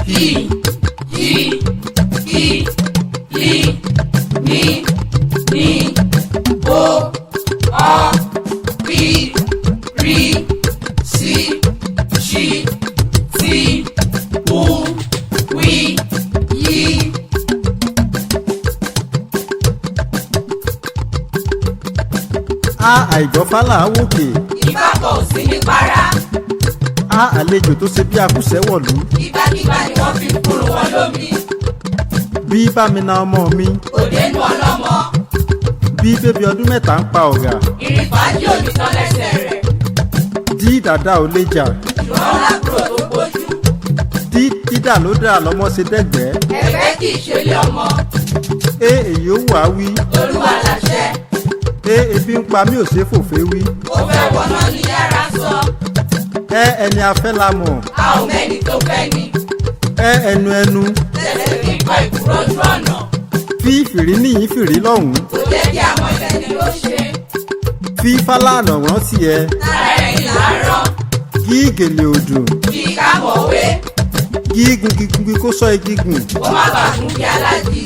Hi, hi, hi, li, mi, ni, o, ri, si, ṣi, ti, u, wi, yi. A àìgbọ́fálà wòkè. Ìbábọ̀ ò sí ní para. A àlejò tó ṣe bí akúṣẹ̀ wọ̀lú. Ìgbàkigbà ni wọ́n fi kúrò wọn lómi. Bí bá mi na ọmọ mi. Òde nu ọlọ́mọ. Bí bébí ọdún mẹ́ta ń pa ọ̀gà. Ìrìn fàájì ò ní tán lẹ́sẹ̀ rẹ̀. Dí dàda ò lè jà. Ìrọ̀rùn lábúrò tó gbójú. Dídà ló dà lọ́mọ ṣe dẹ́gbẹ́. Ẹgbẹ́ kì í ṣe lé ọmọ. Èyí ó wà wí. Olúwa láṣẹ. Ebi ń pa mí ò ṣe fòfé wí. Ó fẹ́ wọná ní yàrá sọ. Ẹni afẹ́ la mọ̀. A ò mẹ́ni tó fẹ́ ni. Ẹnu. Lẹ́sẹ̀ fi kọ ìkúrò ojú ọ̀nà. Fi fìrí níyìn fìrí lọ́hùn-ún. Kò jẹ́ kí àwọn ìṣẹ̀lẹ̀ ló ṣe. Fi Fálànà rántí ẹ. Lára ẹ̀yìn làárọ̀. Kí gèlè òdò. Bí ká mọ̀wé. Kí gungi kó sọ igi gùn. Ó má bàa fún kí alájí.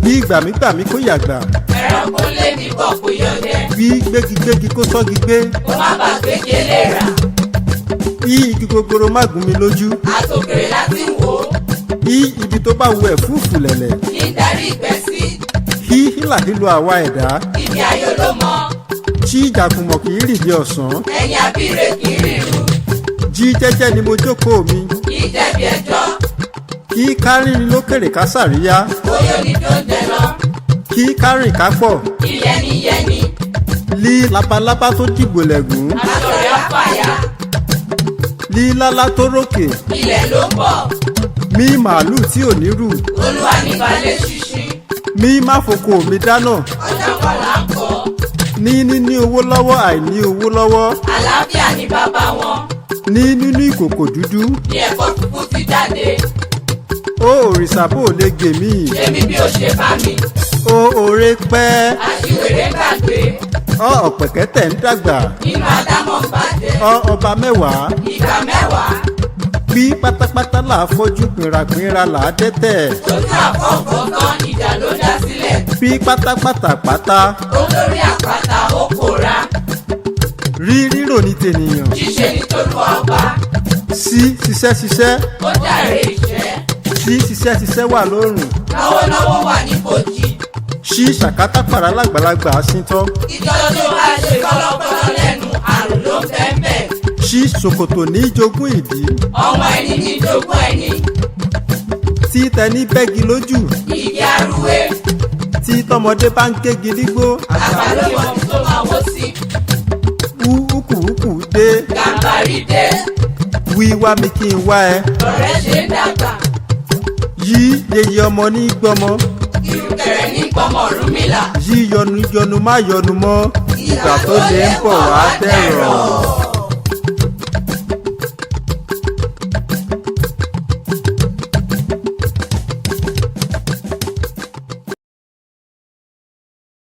Bí gbàmígbàmí kó yàgbà. Ẹranko lé ní bọ̀ kó yọdẹ. Bí gbégi kó sọ́gi gbé. Ó má bàa gbégi eléra. Bí igi gogoro má gún mi lójú. Àtòkèrè láti wò ó. Bí ibi tó bá wu ẹ̀fúùfù lẹ̀lẹ̀. Ní darí ìgbẹ́ sí. Kí hílàhílo àwa ẹ̀dá. Ibi ayọ̀ ló mọ. Tí ìjàkùmọ̀ kì í rìndí ọ̀sán. Ẹ̀yìn abíire kì í rírun. Jí jẹ́jẹ́ ni mo jókòó mi. Kì í jẹ̀bi ẹjọ́. Kí kárìnrin lókèrè ká sàríyá. Bóyá ní tó ń jẹ lọ. Kí kárìn ká pọ̀. Ìyẹniyẹni. Lí labalábá tó dìgbò lẹ̀gùn. Àtọ̀rẹ́ ọ̀fàyà. Lí lálá tó rókè. Ilẹ̀ ló ń bọ̀. Mí màálù tí ò ní rù. Olúwa ní balẹ̀ ṣíṣí. Mí má foko mi dáná. Ọjà kan là ń kọ́. Ní owó lọ́wọ́ àìní owó lọ́wọ́. Àlàáfíà ní bàbá wọn. Nínú ìkòkò dúdú. Ní ẹ̀kọ́ tuntun ti jáde. Ó òrìṣà bò lè gè mí. Èmi bí ó ṣe bá mi. Ó òré pẹ́. Àṣìwèrè gbàgbé. Ọ̀pẹ̀kẹ́tẹ̀ ń dàgbà. Inú Ádámọ̀ ń bàjẹ́. Ọba mẹ́wàá. Ìgbà mẹ́wàá. Bí pátápátá là á fọ́jú pìnrapìnra là á dẹ́tẹ̀. Lójú àfọ̀fọ̀ tán ìjà ló dá sílẹ̀. Bí pátápátá pátá. Olórí àpáta ó pòórá. Rírò ní tènìyàn. Ṣíṣe nítorí ọba. Ṣiṣẹ́. Ó jàre ìṣẹ́. Ṣiṣẹ́ wà lórùn. Lọ́wọ́lọ́wọ́ wà ní bòjì. Ṣàkátà pàrà lágbàlagbà síntọ́. Ìjọ tó bá ṣe kọ́lọ́kọ́lọ́ lẹ́nu àrùn ló ń bẹ́ẹ̀. Ṣòkòtò ní jogún ìdí. Ọmọ ẹni ní jogún ẹni. Tí tẹni bẹ́gi lójú. Igi arúwé. Tí tọmọdé bá ń gégi nígbó. Àgbà ló mọ ní tó máa wó sí. Ukù dé. Gàmbàrí dé. Wíwá mi kí n wá ẹ. Ọ̀rẹ́ ṣe ń dàgbà. Yí yeye ọmọ ní gbọmọ. Ìrùkẹ̀rẹ̀ ní gbọmọ Ọ̀rúnmìlà. Yí yọnu má yọnu mọ́. Ìgbà tó lè ń bọ̀ wá dẹ̀rọ̀.